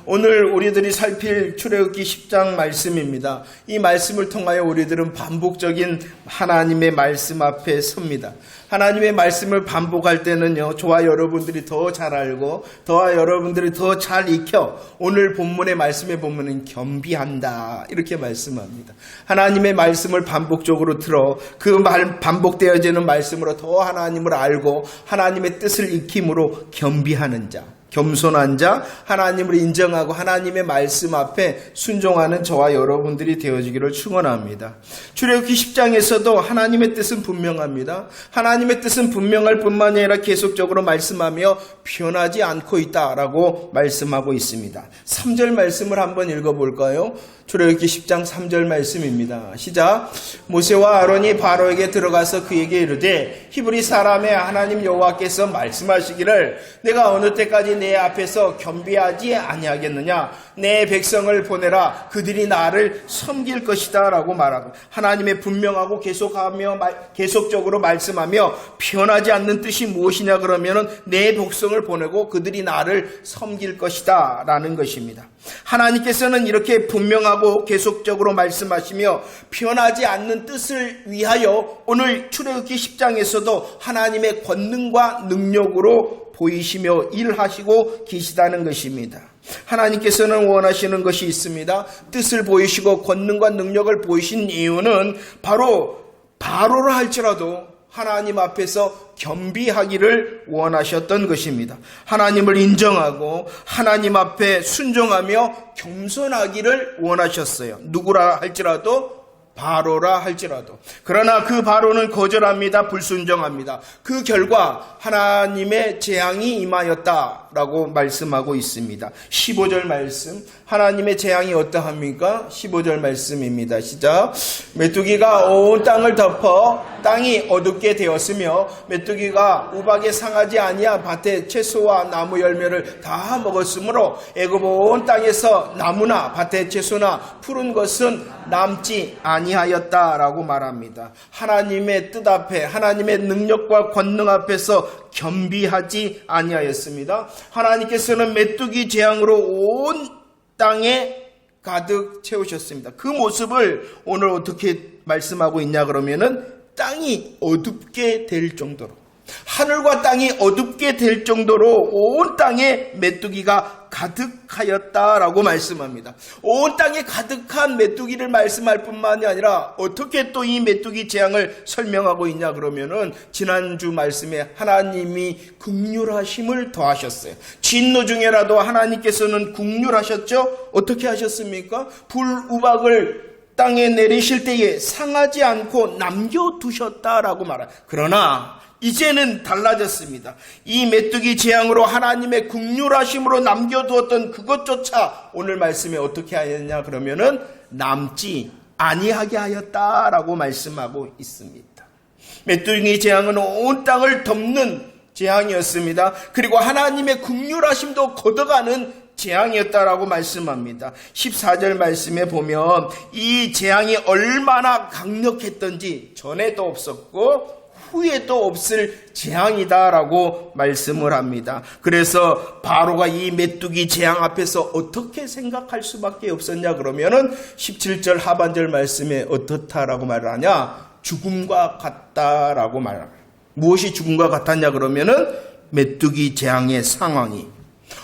오늘 우리들이 살필 출애굽기 10장 말씀입니다. 이 말씀을 통하여 우리들은 반복적인 하나님의 말씀 앞에 섭니다. 하나님의 말씀을 반복할 때는요, 저와 여러분들이 더 잘 알고 저와 여러분들이 더 잘 익혀 오늘 본문의 말씀에 보면은 겸비한다 이렇게 말씀합니다. 하나님의 말씀을 반복적으로 들어 그 반복되어지는 말씀으로 더 하나님을 알고 하나님의 뜻을 익힘으로 겸비하는 자, 겸손한 자, 하나님을 인정하고 하나님의 말씀 앞에 순종하는 저와 여러분들이 되어지기를 축원합니다. 출애굽기 10장에서도 하나님의 뜻은 분명합니다. 하나님의 뜻은 분명할 뿐만이 아니라 계속적으로 말씀하며 변하지 않고 있다라고 말씀하고 있습니다. 3절 말씀을 한번 읽어볼까요? 출애굽기 10장 3절 말씀입니다. 시작. 모세와 아론이 바로에게 들어가서 그에게 이르되 히브리 사람의 하나님 여호와께서 말씀하시기를 내가 어느 때까지 내 앞에서 겸비하지 아니하겠느냐. 내 백성을 보내라. 그들이 나를 섬길 것이다 라고 말하고 하나님의 분명하고 계속적으로 말씀하며 변하지 않는 뜻이 무엇이냐 그러면은 내 백성을 보내고 그들이 나를 섬길 것이다 라는 것입니다. 하나님께서는 이렇게 분명하고 계속적으로 말씀하시며 변하지 않는 뜻을 위하여 오늘 출애굽기 10장에서도 하나님의 권능과 능력으로 보이시며 일하시고 계시다는 것입니다. 하나님께서는 원하시는 것이 있습니다. 뜻을 보이시고 권능과 능력을 보이신 이유는 바로라 할지라도 하나님 앞에서 겸비하기를 원하셨던 것입니다. 하나님을 인정하고 하나님 앞에 순종하며 겸손하기를 원하셨어요. 누구라 할지라도, 바로라 할지라도. 그러나 그 바로는 거절합니다. 불순종합니다. 그 결과 하나님의 재앙이 임하였다라고 말씀하고 있습니다. 15절 말씀, 하나님의 재앙이 어떠합니까? 15절 말씀입니다. 시작. 메뚜기가 온 땅을 덮어 땅이 어둡게 되었으며 메뚜기가 우박에 상하지 아니한 밭의 채소와 나무 열매를 다 먹었으므로 애굽 온 땅에서 나무나 밭의 채소나 푸른 것은 남지 아니하였다라고 말합니다. 하나님의 뜻 앞에 하나님의 능력과 권능 앞에서 겸비하지 아니하였습니다. 하나님께서는 메뚜기 재앙으로 온 땅에 가득 채우셨습니다. 그 모습을 오늘 어떻게 말씀하고 있냐 그러면은 땅이 어둡게 될 정도로, 하늘과 땅이 어둡게 될 정도로 온 땅에 메뚜기가 가득하였다라고 말씀합니다. 온 땅에 가득한 메뚜기를 말씀할 뿐만이 아니라 어떻게 또 이 메뚜기 재앙을 설명하고 있냐 그러면은 지난주 말씀에 하나님이 긍휼하심을 더하셨어요. 진노 중에라도 하나님께서는 긍휼하셨죠? 어떻게 하셨습니까? 불우박을 땅에 내리실 때에 상하지 않고 남겨두셨다라고 말합니다. 그러나 이제는 달라졌습니다. 이 메뚜기 재앙으로 하나님의 긍휼하심으로 남겨두었던 그것조차 오늘 말씀에 어떻게 하였냐 그러면은 남지 아니하게 하였다라고 말씀하고 있습니다. 메뚜기 재앙은 온 땅을 덮는 재앙이었습니다. 그리고 하나님의 긍휼하심도 걷어가는 재앙이었다라고 말씀합니다. 14절 말씀에 보면 이 재앙이 얼마나 강력했던지 전에도 없었고 후에도 없을 재앙이다라고 말씀을 합니다. 그래서 바로가 이 메뚜기 재앙 앞에서 어떻게 생각할 수밖에 없었냐 그러면은 17절 하반절 말씀에 어떻다라고 말을 하냐? 죽음과 같다라고 말합니다. 무엇이 죽음과 같았냐 그러면은 메뚜기 재앙의 상황이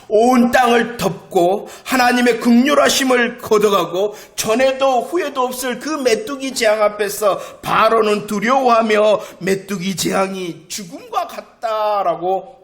온 땅을 덮고 하나님의 긍휼하심을 걷어가고 전에도 후에도 없을 그 메뚜기 재앙 앞에서 바로는 두려워하며 메뚜기 재앙이 죽음과 같다라고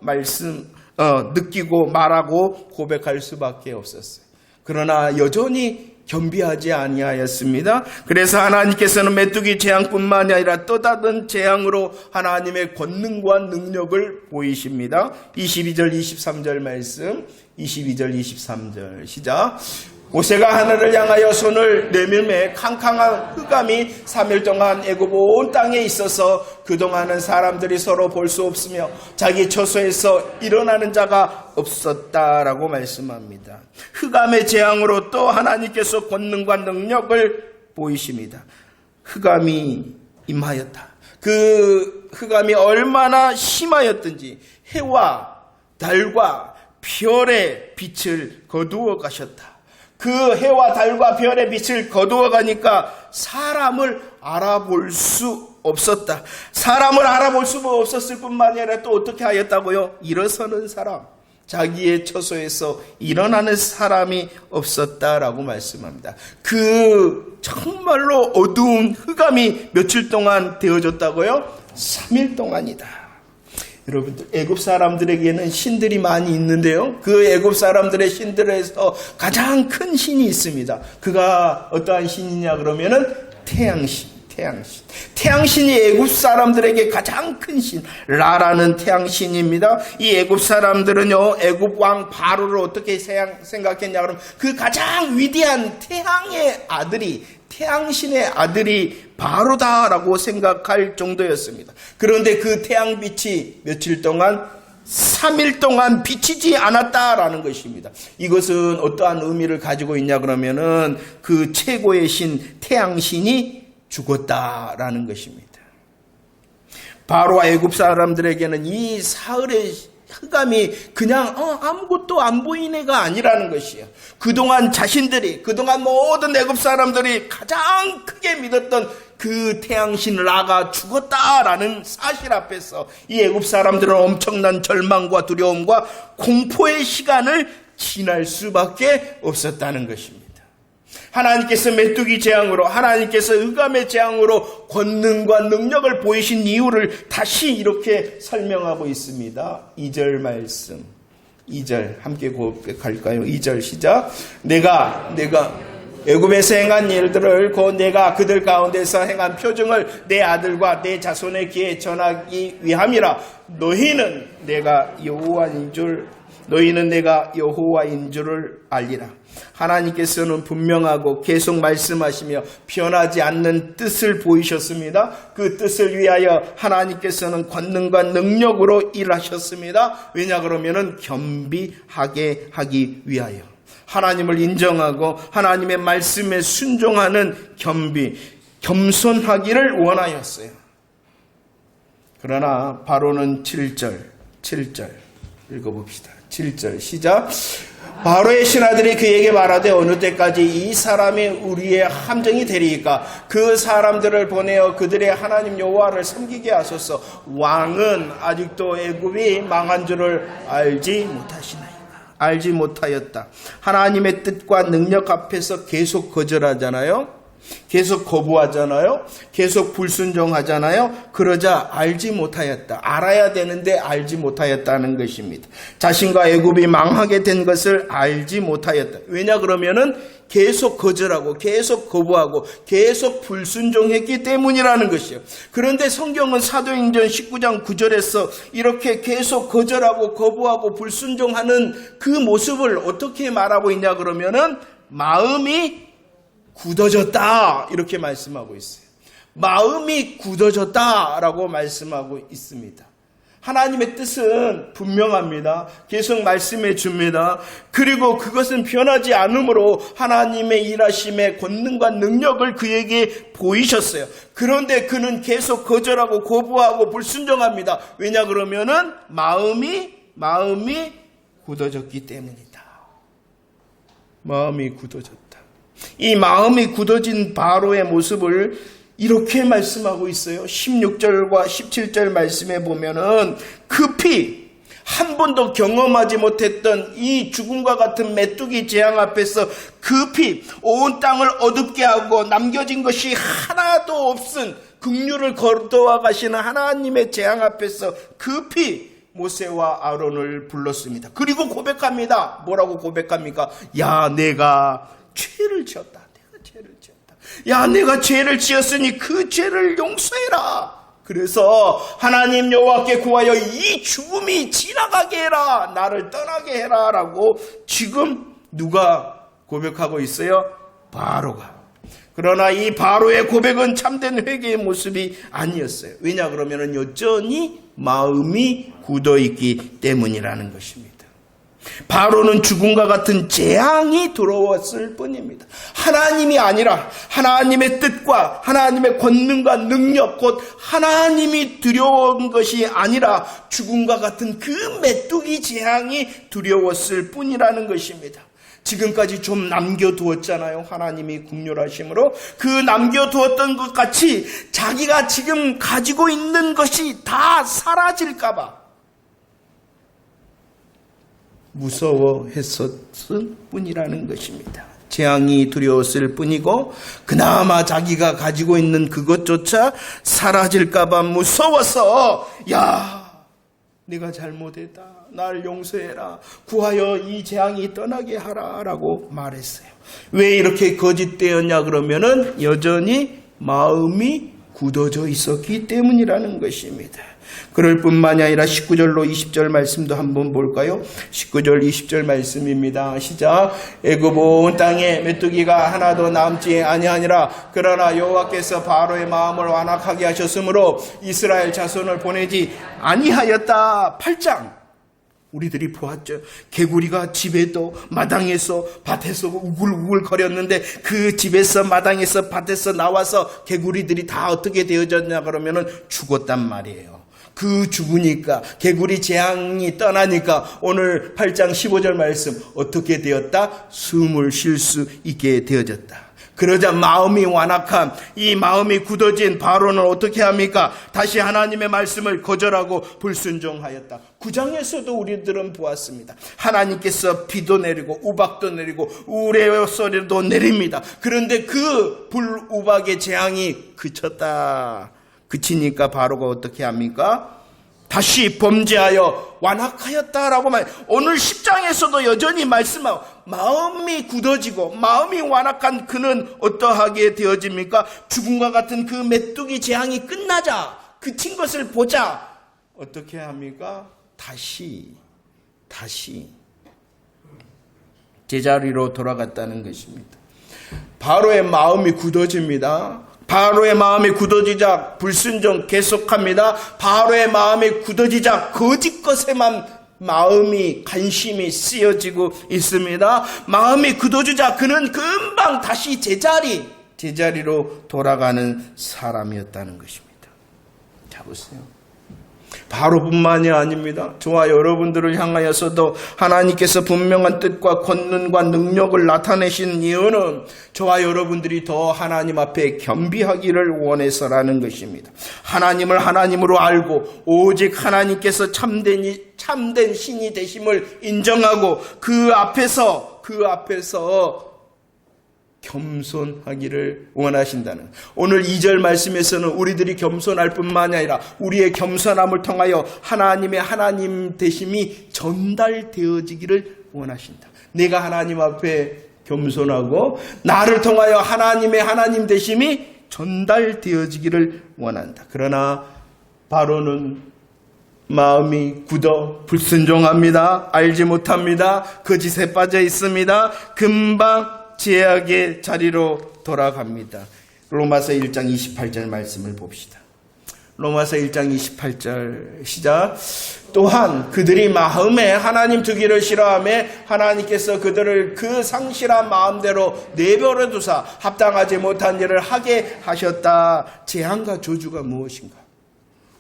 느끼고 말하고 고백할 수밖에 없었어요. 그러나 여전히 겸비하지 아니하였습니다. 그래서 하나님께서는 메뚜기 재앙뿐만이 아니라 또 다른 재앙으로 하나님의 권능과 능력을 보이십니다. 22절 23절 말씀, 22절 23절 시작. 모세가 하늘을 향하여 손을 내밀매 캄캄한 흑암이 3일 동안 애굽 온 땅에 있어서 그동안은 사람들이 서로 볼 수 없으며 자기 처소에서 일어나는 자가 없었다라고 말씀합니다. 흑암의 재앙으로 또 하나님께서 권능과 능력을 보이십니다. 흑암이 임하였다. 그 흑암이 얼마나 심하였든지 해와 달과 별의 빛을 거두어 가셨다. 그 해와 달과 별의 빛을 거두어 가니까 사람을 알아볼 수 없었다. 사람을 알아볼 수 없었을 뿐만 아니라 또 어떻게 하였다고요? 일어서는 사람, 자기의 처소에서 일어나는 사람이 없었다라고 말씀합니다. 그 정말로 어두운 흑암이 며칠 동안 되어졌다고요? 3일 동안이다. 여러분들, 애굽 사람들에게는 신들이 많이 있는데요, 그 애굽 사람들의 신들에서 가장 큰 신이 있습니다. 그가 어떠한 신이냐 그러면은 태양신. 태양신이 애굽 사람들에게 가장 큰 신, 라라는 태양신입니다. 이 애굽 사람들은요, 애굽 왕 바로를 어떻게 생각했냐 그러면 그 가장 위대한 태양의 아들이, 태양신의 아들이 바로다라고 생각할 정도였습니다. 그런데 그 태양빛이 며칠 동안 3일 동안 비치지 않았다라는 것입니다. 이것은 어떠한 의미를 가지고 있냐 그러면은 그 최고의 신 태양신이 죽었다라는 것입니다. 바로와 애굽 사람들에게는 이 사흘의 흑암이 그냥 아무것도 안 보인 애가 아니라는 것이에요. 그동안 모든 애굽 사람들이 가장 크게 믿었던 그 태양신 라가 죽었다라는 사실 앞에서 이 애굽 사람들은 엄청난 절망과 두려움과 공포의 시간을 지날 수밖에 없었다는 것입니다. 하나님께서 메뚜기 재앙으로, 하나님께서 흑암의 재앙으로 권능과 능력을 보이신 이유를 다시 이렇게 설명하고 있습니다. 2절 말씀, 2절 함께 고백할까요? 2절 시작. 내가 애굽에서 행한 일들을 곧 내가 그들 가운데서 행한 표징을 내 아들과 내 자손의 귀에 전하기 위함이라. 너희는 내가 여호와인 줄을 알리라. 하나님께서는 분명하고 계속 말씀하시며 변하지 않는 뜻을 보이셨습니다. 그 뜻을 위하여 하나님께서는 권능과 능력으로 일하셨습니다. 왜냐 그러면은 겸비하게 하기 위하여, 하나님을 인정하고 하나님의 말씀에 순종하는 겸손하기를 원하였어요. 그러나 바로는 7절 읽어봅시다. 7절 시작. 바로의 신하들이 그에게 말하되 어느 때까지 이 사람이 우리의 함정이 되리이까? 그 사람들을 보내어 그들의 하나님 여호와를 섬기게 하소서. 왕은 아직도 애굽이 망한 줄을 알지 못하였다. 하나님의 뜻과 능력 앞에서 계속 거절하잖아요. 계속 거부하잖아요. 계속 불순종하잖아요. 그러자 알지 못하였다. 알아야 되는데 알지 못하였다는 것입니다. 자신과 애굽이 망하게 된 것을 알지 못하였다. 왜냐 그러면은 계속 거절하고 계속 거부하고 계속 불순종했기 때문이라는 것이에요. 그런데 성경은 사도행전 19장 9절에서 이렇게 계속 거절하고 거부하고 불순종하는 그 모습을 어떻게 말하고 있냐 그러면은 마음이 굳어졌다 이렇게 말씀하고 있어요. 마음이 굳어졌다라고 말씀하고 있습니다. 하나님의 뜻은 분명합니다. 계속 말씀해 줍니다. 그리고 그것은 변하지 않으므로 하나님의 일하심의 권능과 능력을 그에게 보이셨어요. 그런데 그는 계속 거절하고 거부하고 불순종합니다. 왜냐 그러면은 마음이 굳어졌기 때문이다. 마음이 굳어졌다. 이 마음이 굳어진 바로의 모습을 이렇게 말씀하고 있어요. 16절과 17절 말씀에 보면은 급히 한 번도 경험하지 못했던 이 죽음과 같은 메뚜기 재앙 앞에서 급히 온 땅을 어둡게 하고 남겨진 것이 하나도 없은 긍휼을 거두어 가시는 하나님의 재앙 앞에서 급히 모세와 아론을 불렀습니다. 그리고 고백합니다. 뭐라고 고백합니까? 야, 내가 죄를 지었다. 야, 내가 죄를 지었으니 그 죄를 용서해라. 그래서 하나님 여호와께 구하여 이 죽음이 지나가게 해라. 나를 떠나게 해라. 라고 지금 누가 고백하고 있어요? 바로가. 그러나 이 바로의 고백은 참된 회개의 모습이 아니었어요. 왜냐 그러면 여전히 마음이 굳어있기 때문이라는 것입니다. 바로는 죽음과 같은 재앙이 들어왔을 뿐입니다. 하나님이 아니라 하나님의 뜻과 하나님의 권능과 능력, 곧 하나님이 두려운 것이 아니라 죽음과 같은 그 메뚜기 재앙이 두려웠을 뿐이라는 것입니다. 지금까지 좀 남겨두었잖아요. 하나님이 긍휼하심으로 그 남겨두었던 것 같이 자기가 지금 가지고 있는 것이 다 사라질까 봐 무서워했었을 뿐이라는 것입니다. 재앙이 두려웠을 뿐이고 그나마 자기가 가지고 있는 그것조차 사라질까 봐 무서워서 야, 네가 잘못했다. 날 용서해라. 구하여 이 재앙이 떠나게 하라 라고 말했어요. 왜 이렇게 거짓되었냐 그러면은 여전히 마음이 굳어져 있었기 때문이라는 것입니다. 그럴 뿐만이 아니라 19절로 20절 말씀도 한번 볼까요? 19절 20절 말씀입니다. 시작. 애굽 온 땅에 메뚜기가 하나도 남지 아니하니라. 그러나 여호와께서 바로의 마음을 완악하게 하셨으므로 이스라엘 자손을 보내지 아니하였다. 8장 우리들이 보았죠. 개구리가 집에도 마당에서 밭에서 우글우글 거렸는데 그 집에서 마당에서 밭에서 나와서 개구리들이 다 어떻게 되어졌냐 그러면은 죽었단 말이에요. 그 죽으니까 개구리 재앙이 떠나니까 오늘 8장 15절 말씀 어떻게 되었다? 숨을 쉴 수 있게 되어졌다. 그러자 마음이 완악한 이 마음이 굳어진 바로는 어떻게 합니까? 다시 하나님의 말씀을 거절하고 불순종하였다. 9장에서도 우리들은 보았습니다. 하나님께서 비도 내리고 우박도 내리고 우레의 소리도 내립니다. 그런데 그 불우박의 재앙이 그쳤다. 그치니까 바로가 어떻게 합니까? 다시 범죄하여 완악하였다라고 말. 오늘 10장에서도 여전히 말씀하고 마음이 굳어지고 마음이 완악한 그는 어떠하게 되어집니까? 죽음과 같은 그 메뚜기 재앙이 끝나자 그친 것을 보자 어떻게 합니까? 다시 제자리로 돌아갔다는 것입니다. 바로의 마음이 굳어집니다. 바로의 마음이 굳어지자 불순종 계속합니다. 바로의 마음이 굳어지자 거짓 것에만 마음이 관심이 쓰여지고 있습니다. 마음이 굳어지자 그는 금방 다시 제자리로 돌아가는 사람이었다는 것입니다. 자 보세요. 바로뿐만이 아닙니다. 저와 여러분들을 향하여서도 하나님께서 분명한 뜻과 권능과 능력을 나타내신 이유는 저와 여러분들이 더 하나님 앞에 겸비하기를 원해서라는 것입니다. 하나님을 하나님으로 알고 오직 하나님께서 참된 신이 되심을 인정하고 그 앞에서 겸손하기를 원하신다는. 오늘 2절 말씀에서는 우리들이 겸손할 뿐만이 아니라 우리의 겸손함을 통하여 하나님의 하나님 되심이 전달되어지기를 원하신다. 내가 하나님 앞에 겸손하고 나를 통하여 하나님의 하나님 되심이 전달되어지기를 원한다. 그러나 바로는 마음이 굳어 불순종합니다. 알지 못합니다. 거짓에 빠져 있습니다. 금방 제약의 자리로 돌아갑니다. 로마서 1장 28절 말씀을 봅시다. 로마서 1장 28절 시작. 또한 그들이 마음에 하나님 두기를 싫어하며 하나님께서 그들을 그 상실한 마음대로 내버려 두사 합당하지 못한 일을 하게 하셨다. 재앙과 저주가 무엇인가?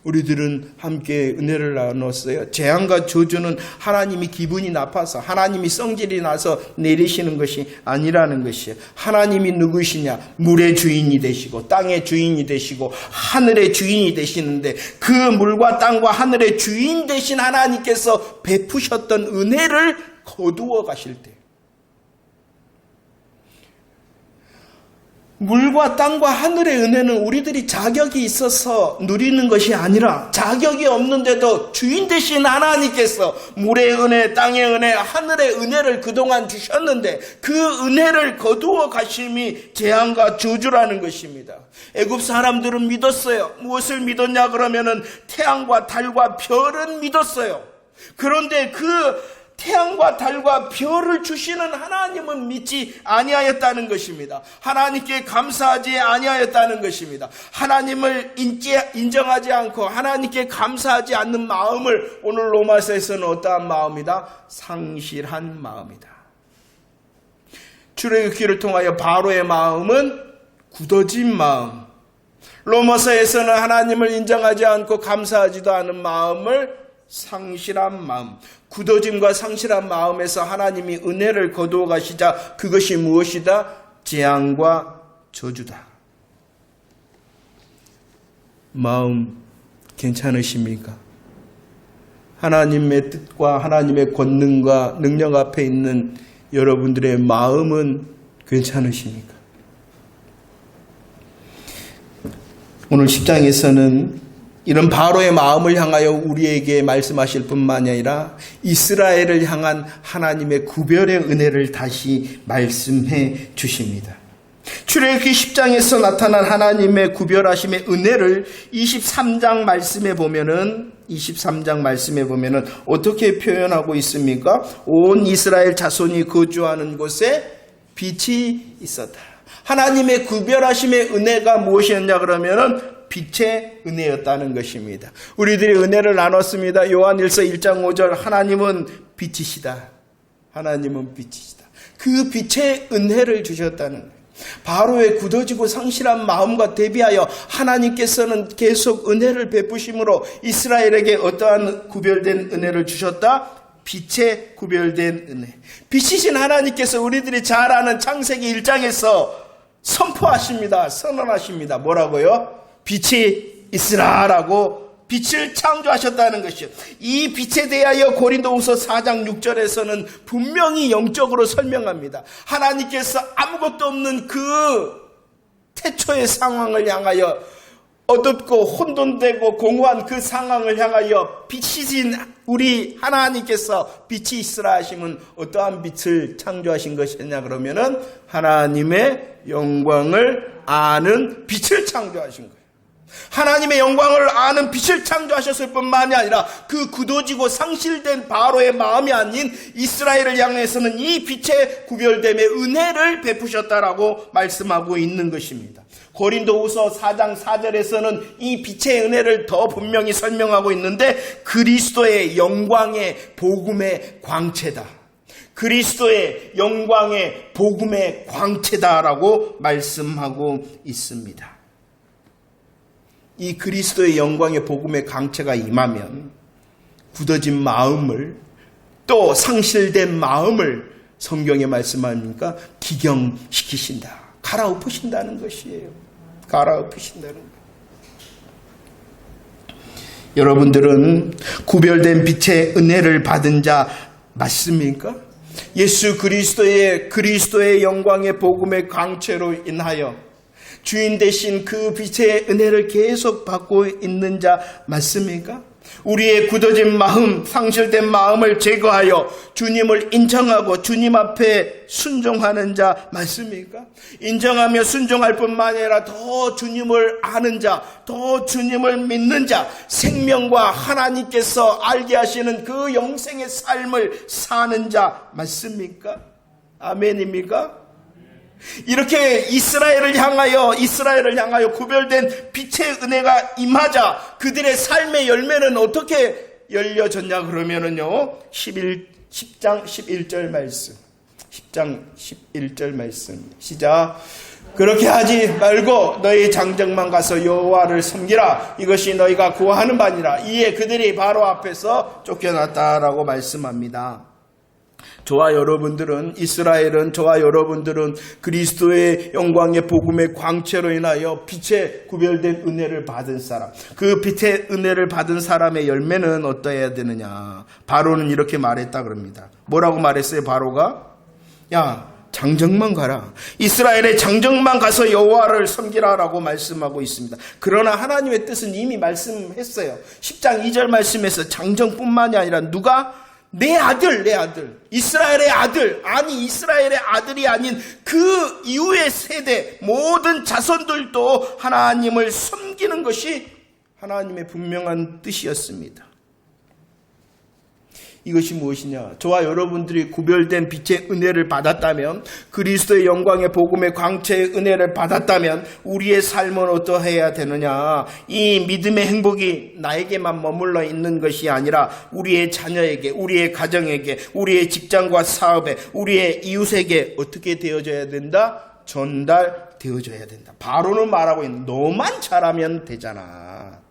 우리들은 함께 은혜를 나눴어요. 재앙과 저주는 하나님이 기분이 나빠서 하나님이 성질이 나서 내리시는 것이 아니라는 것이에요. 하나님이 누구시냐? 물의 주인이 되시고 땅의 주인이 되시고 하늘의 주인이 되시는데 그 물과 땅과 하늘의 주인 되신 하나님께서 베푸셨던 은혜를 거두어 가실 때 물과 땅과 하늘의 은혜는 우리들이 자격이 있어서 누리는 것이 아니라 자격이 없는데도 주인 되신 하나님께서 물의 은혜, 땅의 은혜, 하늘의 은혜를 그동안 주셨는데 그 은혜를 거두어 가심이 재앙과 저주라는 것입니다. 애굽 사람들은 믿었어요. 무엇을 믿었냐 그러면은 태양과 달과 별은 믿었어요. 그런데 그 태양과 달과 별을 주시는 하나님은 믿지 아니하였다는 것입니다. 하나님께 감사하지 아니하였다는 것입니다. 하나님을 인정하지 않고 하나님께 감사하지 않는 마음을 오늘 로마서에서는 어떠한 마음이다? 상실한 마음이다. 출애굽기를 통하여 바로의 마음은 굳어진 마음, 로마서에서는 하나님을 인정하지 않고 감사하지도 않은 마음을 상실한 마음, 굳어짐과 상실한 마음에서 하나님이 은혜를 거두어 가시자 그것이 무엇이다? 재앙과 저주다. 마음 괜찮으십니까? 하나님의 뜻과 하나님의 권능과 능력 앞에 있는 여러분들의 마음은 괜찮으십니까? 오늘 10장에서는 이런 바로의 마음을 향하여 우리에게 말씀하실 뿐만이 아니라 이스라엘을 향한 하나님의 구별의 은혜를 다시 말씀해 주십니다. 출애굽기 10장에서 나타난 하나님의 구별하심의 은혜를 23장 말씀에 보면은 어떻게 표현하고 있습니까? 온 이스라엘 자손이 거주하는 곳에 빛이 있었다. 하나님의 구별하심의 은혜가 무엇이었냐 그러면은 빛의 은혜였다는 것입니다. 우리들이 은혜를 나눴습니다. 요한일서 1장 5절 하나님은 빛이시다. 하나님은 빛이시다. 그 빛의 은혜를 주셨다는 거예요. 바로의 굳어지고 상실한 마음과 대비하여 하나님께서는 계속 은혜를 베푸심으로 이스라엘에게 어떠한 구별된 은혜를 주셨다? 빛의 구별된 은혜. 빛이신 하나님께서 우리들이 잘 아는 창세기 1장에서 선포하십니다. 선언하십니다. 뭐라고요? 빛이 있으라라고 빛을 창조하셨다는 것이요. 이 빛에 대하여 고린도후서 4장 6절에서는 분명히 영적으로 설명합니다. 하나님께서 아무것도 없는 그 태초의 상황을 향하여 어둡고 혼돈되고 공허한 그 상황을 향하여 빛이신 우리 하나님께서 빛이 있으라 하시면 어떠한 빛을 창조하신 것이냐 그러면은 하나님의 영광을 아는 빛을 창조하신 거예요. 하나님의 영광을 아는 빛을 창조하셨을 뿐만이 아니라 그 굳어지고 상실된 바로의 마음이 아닌 이스라엘을 향해서는 이 빛의 구별됨의 은혜를 베푸셨다라고 말씀하고 있는 것입니다. 고린도후서 4장 4절에서는 이 빛의 은혜를 더 분명히 설명하고 있는데 그리스도의 영광의 복음의 광채다. 그리스도의 영광의 복음의 광채다라고 말씀하고 있습니다. 이 그리스도의 영광의 복음의 광채가 임하면 굳어진 마음을 또 상실된 마음을 성경에 말씀하니까 기경시키신다. 갈아엎으신다는 것이에요. 갈아엎으신다는 거예요. 여러분들은 구별된 빛의 은혜를 받은 자 맞습니까? 예수 그리스도의 영광의 복음의 광채로 인하여 주인 되신 그 빛의 은혜를 계속 받고 있는 자 맞습니까? 우리의 굳어진 마음, 상실된 마음을 제거하여 주님을 인정하고 주님 앞에 순종하는 자 맞습니까? 인정하며 순종할 뿐만 아니라 더 주님을 아는 자, 더 주님을 믿는 자, 생명과 하나님께서 알게 하시는 그 영생의 삶을 사는 자 맞습니까? 아멘입니까? 이렇게 이스라엘을 향하여 구별된 빛의 은혜가 임하자 그들의 삶의 열매는 어떻게 열려졌냐 그러면은요 10장 11절 말씀 10장 11절 말씀 시작. 그렇게 하지 말고 너희 장정만 가서 여호와를 섬기라. 이것이 너희가 구하는 바니라. 이에 그들이 바로 앞에서 쫓겨났다라고 말씀합니다. 저와 여러분들은 그리스도의 영광의 복음의 광채로 인하여 빛의 구별된 은혜를 받은 사람. 그 빛의 은혜를 받은 사람의 열매는 어떠해야 되느냐. 바로는 이렇게 말했다 그럽니다. 뭐라고 말했어요? 바로가? 야, 장정만 가라. 이스라엘의 장정만 가서 여호와를 섬기라라고 말씀하고 있습니다. 그러나 하나님의 뜻은 이미 말씀했어요. 10장 2절 말씀에서 장정뿐만이 아니라 누가? 내 아들, 이스라엘의 아들이 아닌 그 이후의 세대, 모든 자손들도 하나님을 섬기는 것이 하나님의 분명한 뜻이었습니다. 이것이 무엇이냐? 저와 여러분들이 구별된 빛의 은혜를 받았다면, 그리스도의 영광의 복음의 광채의 은혜를 받았다면 우리의 삶은 어떠해야 되느냐? 이 믿음의 행복이 나에게만 머물러 있는 것이 아니라 우리의 자녀에게, 우리의 가정에게, 우리의 직장과 사업에, 우리의 이웃에게 어떻게 되어져야 된다? 전달되어져야 된다. 바로는 말하고 있는, 너만 잘하면 되잖아.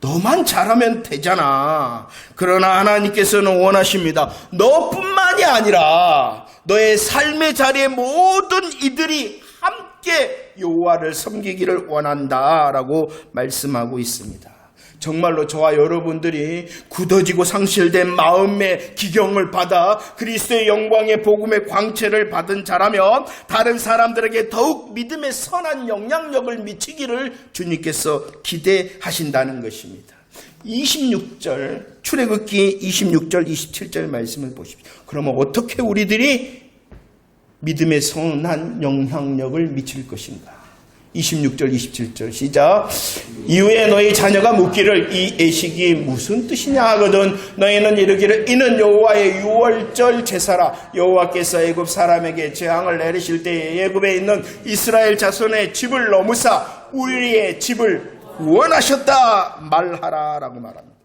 너만 잘하면 되잖아. 그러나 하나님께서는 원하십니다. 너뿐만이 아니라 너의 삶의 자리에 모든 이들이 함께 여호와를 섬기기를 원한다라고 말씀하고 있습니다. 정말로 저와 여러분들이 굳어지고 상실된 마음의 기경을 받아 그리스도의 영광의 복음의 광채를 받은 자라면 다른 사람들에게 더욱 믿음의 선한 영향력을 미치기를 주님께서 기대하신다는 것입니다. 26절, 출애굽기 26절, 27절 말씀을 보십시오. 그러면 어떻게 우리들이 믿음의 선한 영향력을 미칠 것인가? 26절, 27절 시작. 이후에 너희 자녀가 묻기를 이 애식이 무슨 뜻이냐 하거든 너희는 이르기를 이는 여호와의 유월절 제사라. 여호와께서 애굽 사람에게 재앙을 내리실 때에 애굽에 있는 이스라엘 자손의 집을 넘으사 우리의 집을 구원하셨다 말하라 라고 말합니다.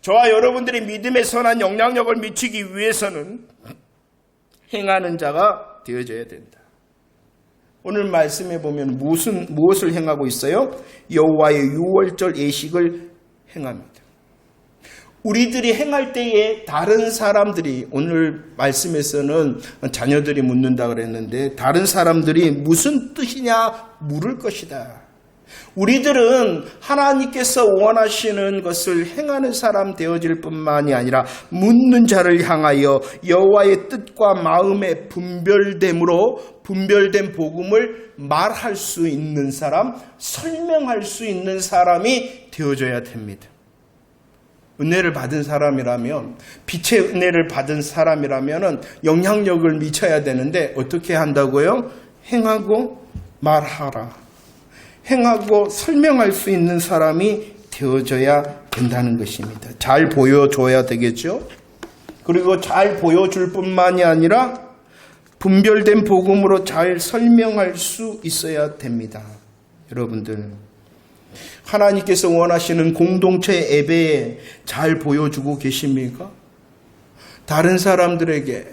저와 여러분들이 믿음의 선한 영향력을 미치기 위해서는 행하는 자가 되어져야 된다. 오늘 말씀에 보면 무엇을 행하고 있어요? 여호와의 유월절 예식을 행합니다. 우리들이 행할 때에 다른 사람들이, 오늘 말씀에서는 자녀들이 묻는다 그랬는데 다른 사람들이 무슨 뜻이냐 물을 것이다. 우리들은 하나님께서 원하시는 것을 행하는 사람 되어질 뿐만이 아니라 묻는 자를 향하여 여호와의 뜻과 마음의 분별된 복음을 말할 수 있는 사람, 설명할 수 있는 사람이 되어져야 됩니다. 은혜를 받은 사람이라면, 빛의 은혜를 받은 사람이라면 영향력을 미쳐야 되는데 어떻게 한다고요? 행하고 말하라. 행하고 설명할 수 있는 사람이 되어져야 된다는 것입니다. 잘 보여줘야 되겠죠? 그리고 잘 보여줄 뿐만이 아니라 분별된 복음으로 잘 설명할 수 있어야 됩니다. 여러분들, 하나님께서 원하시는 공동체 예배에 잘 보여주고 계십니까? 다른 사람들에게,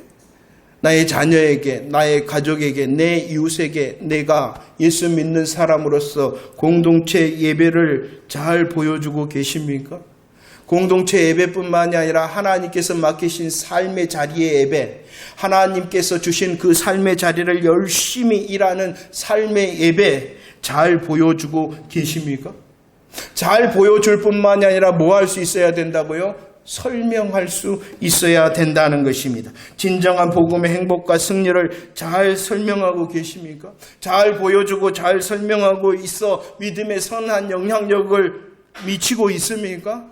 나의 자녀에게, 나의 가족에게, 내 이웃에게 내가 예수 믿는 사람으로서 공동체 예배를 잘 보여주고 계십니까? 공동체 예배뿐만이 아니라 하나님께서 맡기신 삶의 자리의 예배, 하나님께서 주신 그 삶의 자리를 열심히 일하는 삶의 예배 잘 보여주고 계십니까? 잘 보여줄 뿐만이 아니라 뭐 할 수 있어야 된다고요? 설명할 수 있어야 된다는 것입니다. 진정한 복음의 행복과 승리를 잘 설명하고 계십니까? 잘 보여주고 잘 설명하고 있어 믿음의 선한 영향력을 미치고 있습니까?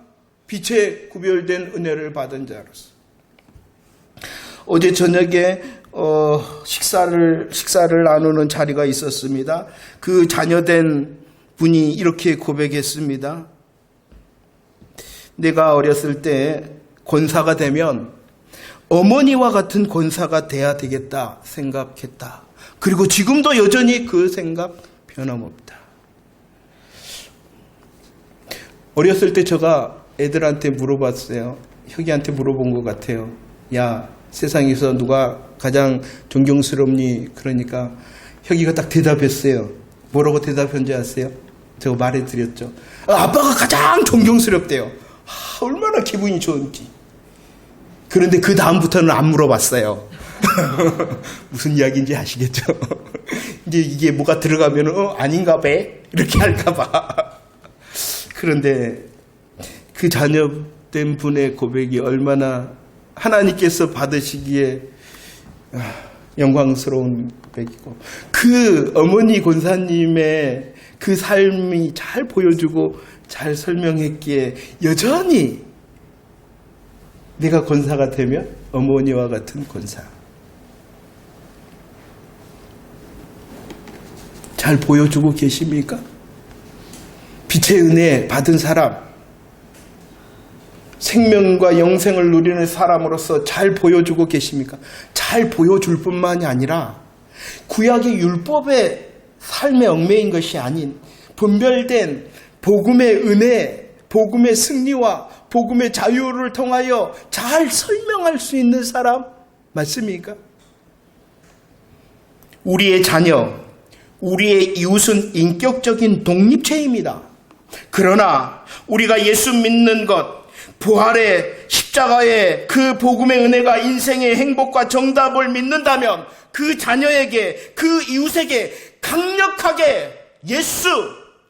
빛의 구별된 은혜를 받은 자로서. 어제 저녁에 식사를 나누는 자리가 있었습니다. 그 자녀된 분이 이렇게 고백했습니다. 내가 어렸을 때 권사가 되면 어머니와 같은 권사가 돼야 되겠다 생각했다. 그리고 지금도 여전히 그 생각 변함없다. 어렸을 때 제가 애들한테 물어봤어요. 혁이한테 물어본 것 같아요. 야, 세상에서 누가 가장 존경스럽니? 그러니까 혁이가 딱 대답했어요. 뭐라고 대답했는지 아세요? 제가 말해드렸죠. 아빠가 가장 존경스럽대요. 얼마나 기분이 좋은지. 그런데 그 다음부터는 안 물어봤어요. 무슨 이야기인지 아시겠죠? 이제 이게 뭐가 들어가면 아닌가 봐 이렇게 할까 봐. 그런데 그 자녀된 분의 고백이 얼마나 하나님께서 받으시기에 영광스러운 고백이고, 그 어머니 권사님의 그 삶이 잘 보여주고 잘 설명했기에 여전히 내가 권사가 되면 어머니와 같은 권사. 잘 보여주고 계십니까? 빛의 은혜 받은 사람, 생명과 영생을 누리는 사람으로서 잘 보여주고 계십니까? 잘 보여줄 뿐만이 아니라 구약의 율법의 삶에 얽매인 것이 아닌 분별된 복음의 은혜, 복음의 승리와 복음의 자유를 통하여 잘 설명할 수 있는 사람 맞습니까? 우리의 자녀, 우리의 이웃은 인격적인 독립체입니다. 그러나 우리가 예수 믿는 것, 부활의 십자가의 그 복음의 은혜가 인생의 행복과 정답을 믿는다면 그 자녀에게, 그 이웃에게 강력하게 예수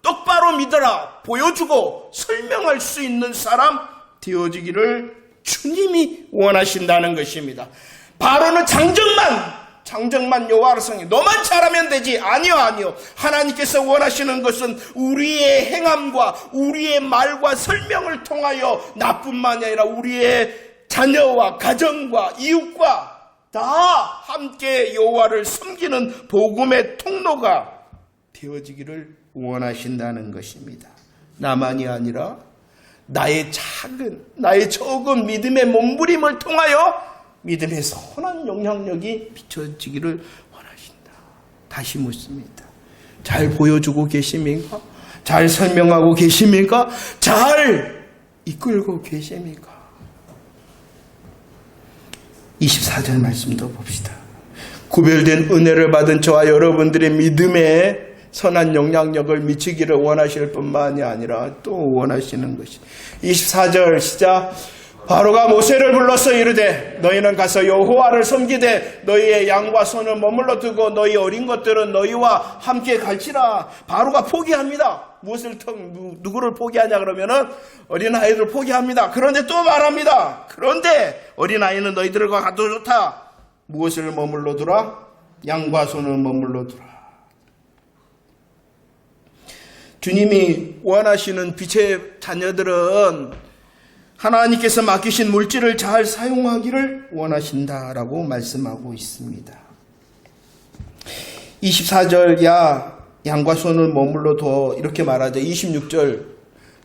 똑바로 믿어라 보여주고 설명할 수 있는 사람 되어지기를 주님이 원하신다는 것입니다. 바로는 장정만 여호와를 섬기. 너만 잘하면 되지. 아니요. 하나님께서 원하시는 것은 우리의 행함과 우리의 말과 설명을 통하여 나뿐만이 아니라 우리의 자녀와 가정과 이웃과 다 함께 여호와를 섬기는 복음의 통로가 되어지기를 원하신다는 것입니다. 나만이 아니라 나의 적은 믿음의 몸부림을 통하여 믿음의 선한 영향력이 비춰지기를 원하신다. 다시 묻습니다. 잘 보여주고 계십니까? 잘 설명하고 계십니까? 잘 이끌고 계십니까? 24절 말씀도 봅시다. 구별된 은혜를 받은 저와 여러분들의 믿음에 선한 영향력을 미치기를 원하실 뿐만이 아니라 또 원하시는 것이 24절 시작. 바로가 모세를 불러서 이르되 너희는 가서 여호와를 섬기되 너희의 양과 소는 머물러 두고 너희 어린 것들은 너희와 함께 갈지라. 바로가 포기합니다. 누구를 포기하냐 그러면은 어린아이를 포기합니다. 그런데 또 말합니다. 그런데 어린아이는 너희들과 가도 좋다. 무엇을 머물러 두라? 양과 소는 머물러 두라. 주님이 원하시는 빛의 자녀들은 하나님께서 맡기신 물질을 잘 사용하기를 원하신다라고 말씀하고 있습니다. 24절 양과 소를 머물러 둬 이렇게 말하죠. 26절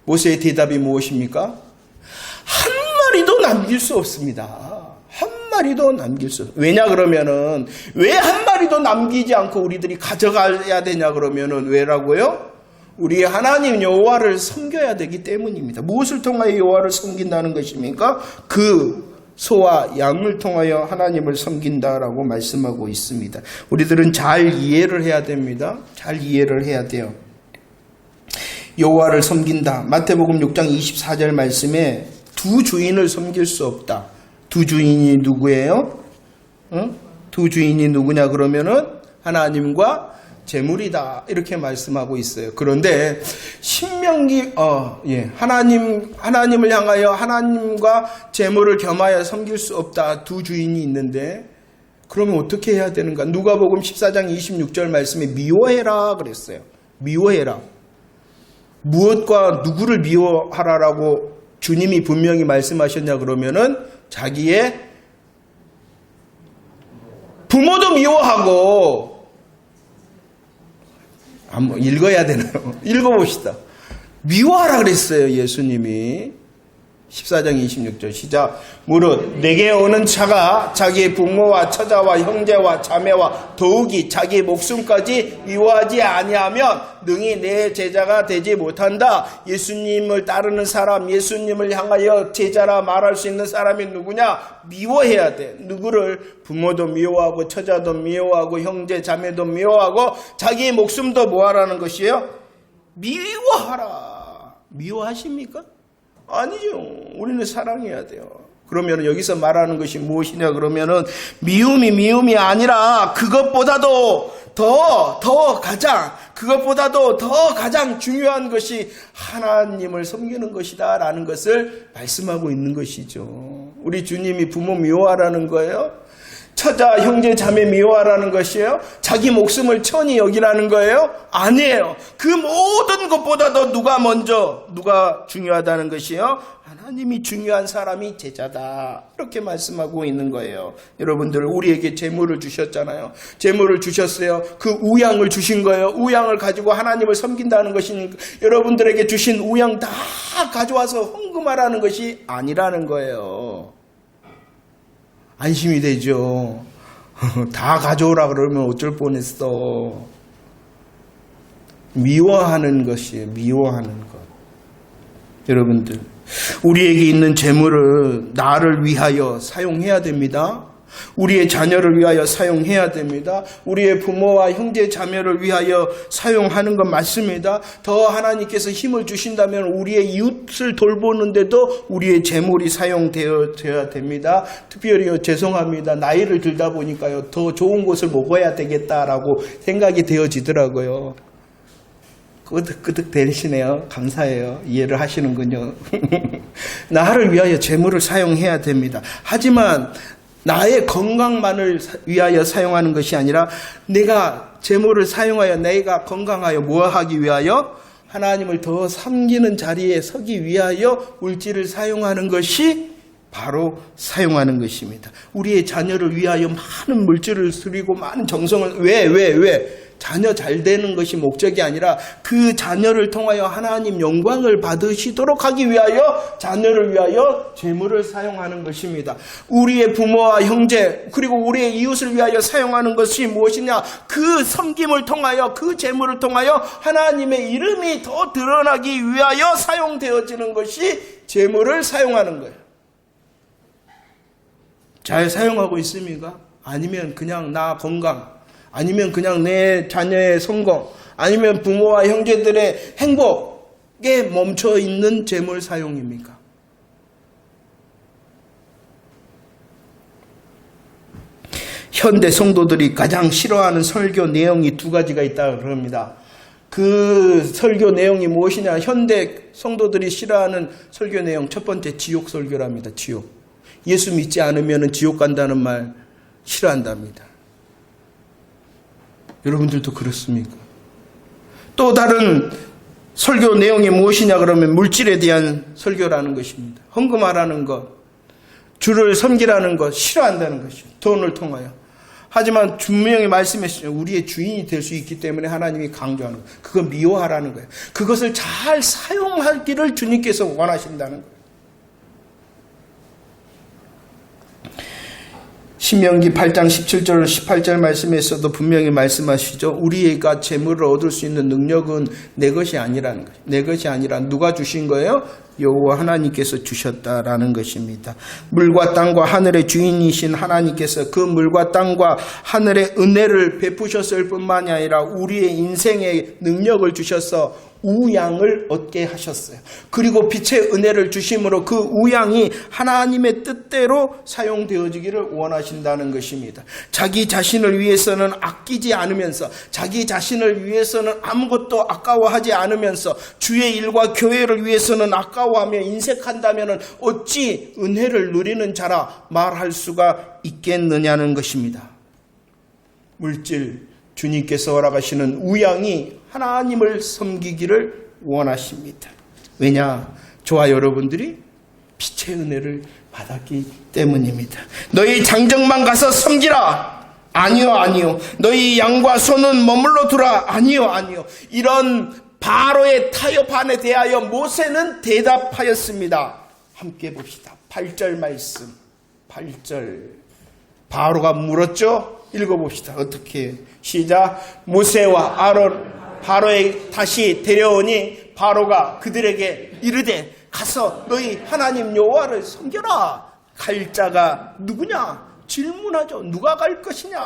모세의 대답이 무엇입니까? 한 마리도 남길 수 없습니다. 한 마리도 남길 수 없습니다. 왜냐 그러면은 왜 한 마리도 남기지 않고 우리들이 가져가야 되냐 그러면은 왜라고요? 우리 하나님 여호와를 섬겨야 되기 때문입니다. 무엇을 통하여 여호와를 섬긴다는 것입니까? 그 소와 양을 통하여 하나님을 섬긴다라고 말씀하고 있습니다. 우리들은 잘 이해를 해야 됩니다. 잘 이해를 해야 돼요. 여호와를 섬긴다. 마태복음 6장 24절 말씀에 두 주인을 섬길 수 없다. 두 주인이 누구예요? 두 주인이 누구냐 그러면은 하나님과 재물이다 이렇게 말씀하고 있어요. 그런데 신명기 하나님을 향하여 하나님과 재물을 겸하여 섬길 수 없다. 두 주인이 있는데 그러면 어떻게 해야 되는가? 누가복음 14장 26절 말씀에 미워해라 그랬어요. 미워해라. 무엇과 누구를 미워하라라고 주님이 분명히 말씀하셨냐 그러면은 자기의 부모도 미워하고 한번 읽어야 되나요? 읽어봅시다. 미워하라 그랬어요. 예수님이 14장 26절 시작. 무릇 내게 오는 자가 자기의 부모와 처자와 형제와 자매와 더욱이 자기의 목숨까지 미워하지 아니하면 능히 내 제자가 되지 못한다. 예수님을 따르는 사람, 예수님을 향하여 제자라 말할 수 있는 사람이 누구냐? 미워해야 돼. 누구를? 부모도 미워하고 처자도 미워하고 형제 자매도 미워하고 자기의 목숨도 뭐하라는 것이에요? 미워하라. 미워하십니까? 아니죠. 우리는 사랑해야 돼요. 그러면 여기서 말하는 것이 무엇이냐 그러면은 미움이 아니라 그것보다도 더 가장 중요한 것이 하나님을 섬기는 것이다 라는 것을 말씀하고 있는 것이죠. 우리 주님이 부모 미워하라는 거예요? 처자, 형제, 자매 미워하라는 것이에요? 자기 목숨을 천히 여기라는 거예요? 아니에요. 그 모든 것보다도 누가 중요하다는 것이에요? 하나님이 중요한 사람이 제자다. 이렇게 말씀하고 있는 거예요. 여러분들, 우리에게 재물을 주셨잖아요. 재물을 주셨어요. 그 우양을 주신 거예요. 우양을 가지고 하나님을 섬긴다는 것이니까 여러분들에게 주신 우양 다 가져와서 헌금하라는 것이 아니라는 거예요. 안심이 되죠. 다 가져오라 그러면 어쩔 뻔했어. 미워하는 것이에요. 미워하는 것. 여러분들, 우리에게 있는 재물을 나를 위하여 사용해야 됩니다. 우리의 자녀를 위하여 사용해야 됩니다. 우리의 부모와 형제 자매를 위하여 사용하는 건 맞습니다. 더 하나님께서 힘을 주신다면 우리의 이웃을 돌보는데도 우리의 재물이 사용되어야 됩니다. 특별히 죄송합니다. 나이를 들다 보니까요, 더 좋은 것을 먹어야 되겠다라고 생각이 되어지더라고요. 끄득끄득 대시네요. 감사해요. 이해를 하시는군요. 나를 위하여 재물을 사용해야 됩니다. 하지만 나의 건강만을 위하여 사용하는 것이 아니라 내가 재물을 사용하여 내가 건강하여 무엇하기 위하여? 하나님을 더 섬기는 자리에 서기 위하여 물질을 사용하는 것이 바로 사용하는 것입니다. 우리의 자녀를 위하여 많은 물질을 쓰리고 많은 정성을 왜? 자녀 잘 되는 것이 목적이 아니라 그 자녀를 통하여 하나님 영광을 받으시도록 하기 위하여 자녀를 위하여 재물을 사용하는 것입니다. 우리의 부모와 형제 그리고 우리의 이웃을 위하여 사용하는 것이 무엇이냐? 그 섬김을 통하여 그 재물을 통하여 하나님의 이름이 더 드러나기 위하여 사용되어지는 것이 재물을 사용하는 거예요. 잘 사용하고 있습니까? 아니면 그냥 나 건강, 아니면 그냥 내 자녀의 성공, 아니면 부모와 형제들의 행복에 멈춰 있는 재물 사용입니까? 현대 성도들이 가장 싫어하는 설교 내용이 두 가지가 있다고 그럽니다. 그 설교 내용이 무엇이냐? 현대 성도들이 싫어하는 설교 내용, 첫 번째 지옥 설교랍니다. 지옥. 예수 믿지 않으면 지옥 간다는 말 싫어한답니다. 여러분들도 그렇습니까? 또 다른 설교 내용이 무엇이냐 그러면 물질에 대한 설교라는 것입니다. 헌금하라는 것, 주를 섬기라는 것 싫어한다는 것이죠. 돈을 통하여. 하지만 분명히 말씀하시죠. 우리의 주인이 될 수 있기 때문에 하나님이 강조하는 것. 그거 미워하라는 거예요. 그것을 잘 사용하기를 주님께서 원하신다는 거예요. 신명기 8장 17절 18절 말씀에서도 분명히 말씀하시죠. 우리가 재물을 얻을 수 있는 능력은 내 것이 아니라는 거예요. 내 것이 아니라 누가 주신 거예요? 여호와 하나님께서 주셨다라는 것입니다. 물과 땅과 하늘의 주인이신 하나님께서 그 물과 땅과 하늘의 은혜를 베푸셨을 뿐만이 아니라 우리의 인생의 능력을 주셔서 우양을 얻게 하셨어요. 그리고 빛의 은혜를 주심으로 그 우양이 하나님의 뜻대로 사용되어지기를 원하신다는 것입니다. 자기 자신을 위해서는 아끼지 않으면서, 자기 자신을 위해서는 아무것도 아까워하지 않으면서, 주의 일과 교회를 위해서는 아까워하며 인색한다면 어찌 은혜를 누리는 자라 말할 수가 있겠느냐는 것입니다. 물질, 주님께서 허락하시는 우양이 하나님을 섬기기를 원하십니다. 왜냐? 저와 여러분들이 빛의 은혜를 받았기 때문입니다. 너희 장정만 가서 섬기라. 아니요. 너희 양과 소는 머물러 두라. 아니요. 이런 바로의 타협안에 대하여 모세는 대답하였습니다. 함께 봅시다. 8절 말씀. 8절. 바로가 물었죠? 읽어봅시다. 어떻게? 시작. 모세와 아론 바로에 다시 데려오니 바로가 그들에게 이르되 가서 너희 하나님 여호와를 섬겨라. 갈 자가 누구냐? 질문하죠. 누가 갈 것이냐?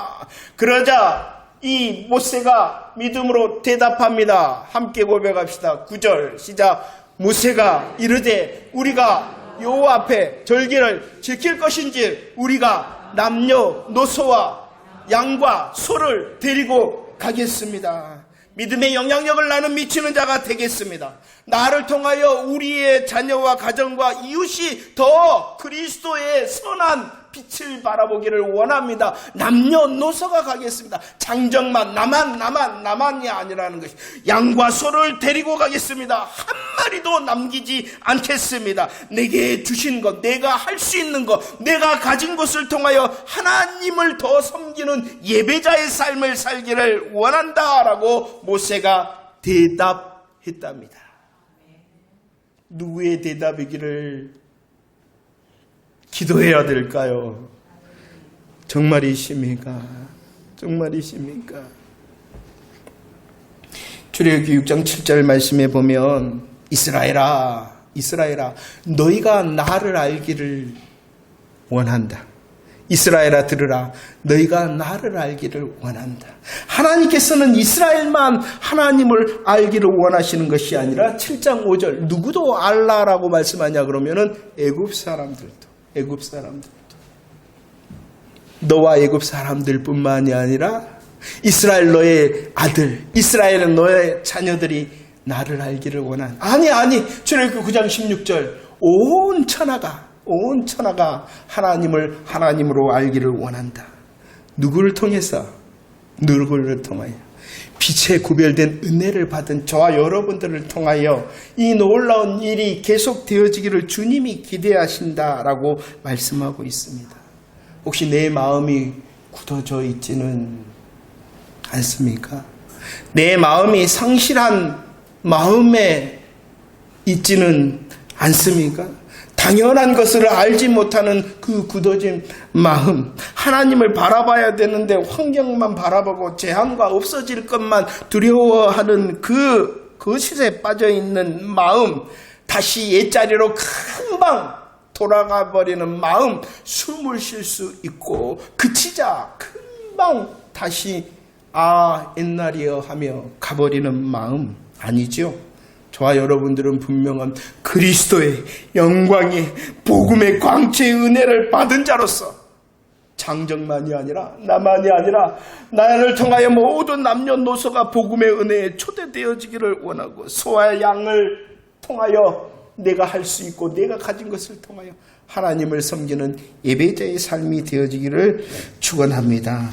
그러자 이 모세가 믿음으로 대답합니다. 함께 고백합시다. 9절 시작. 모세가 이르되 우리가 여호와 앞에 절기를 지킬 것인지 우리가 남녀노소와 양과 소를 데리고 가겠습니다. 믿음의 영향력을 나는 미치는 자가 되겠습니다. 나를 통하여 우리의 자녀와 가정과 이웃이 더 그리스도의 선한 빛을 바라보기를 원합니다. 남녀노소가 가겠습니다. 장정만 나만이 아니라는 것이, 양과 소를 데리고 가겠습니다. 한 마리도 남기지 않겠습니다. 내게 주신 것, 내가 할 수 있는 것, 내가 가진 것을 통하여 하나님을 더 섬기는 예배자의 삶을 살기를 원한다라고 모세가 대답했답니다. 누구의 대답이기를 기도해야 될까요? 정말이십니까? 정말이십니까? 출애굽기 6장 7절 말씀에 보면 이스라엘아 너희가 나를 알기를 원한다. 이스라엘아 들으라, 너희가 나를 알기를 원한다. 하나님께서는 이스라엘만 하나님을 알기를 원하시는 것이 아니라 7장 5절 누구도 알라라고 말씀하냐 그러면은 애굽 사람들도 너와 애굽 사람들뿐만이 아니라 이스라엘 너의 아들, 이스라엘은 너의 자녀들이 나를 알기를 원한. 아니 출애굽기 9장 16절 온 천하가 하나님을 하나님으로 알기를 원한다. 누구를 통해서? 누구를 통하여? 빛에 구별된 은혜를 받은 저와 여러분들을 통하여 이 놀라운 일이 계속되어지기를 주님이 기대하신다라고 말씀하고 있습니다. 혹시 내 마음이 굳어져 있지는 않습니까? 내 마음이 상실한 마음에 있지는 않습니까? 당연한 것을 알지 못하는 그 굳어진 마음, 하나님을 바라봐야 되는데 환경만 바라보고 재앙과 없어질 것만 두려워하는 그 거실에 빠져있는 마음, 다시 옛자리로 금방 돌아가 버리는 마음, 숨을 쉴 수 있고 그치자 금방 다시 옛날이여 하며 가버리는 마음 아니죠? 저와 여러분들은 분명한 그리스도의 영광의 복음의 광채의 은혜를 받은 자로서 장정만이 아니라 나만이 아니라 나를 통하여 모든 남녀노소가 복음의 은혜에 초대되어지기를 원하고 소와 양을 통하여 내가 할 수 있고 내가 가진 것을 통하여 하나님을 섬기는 예배자의 삶이 되어지기를 축원합니다.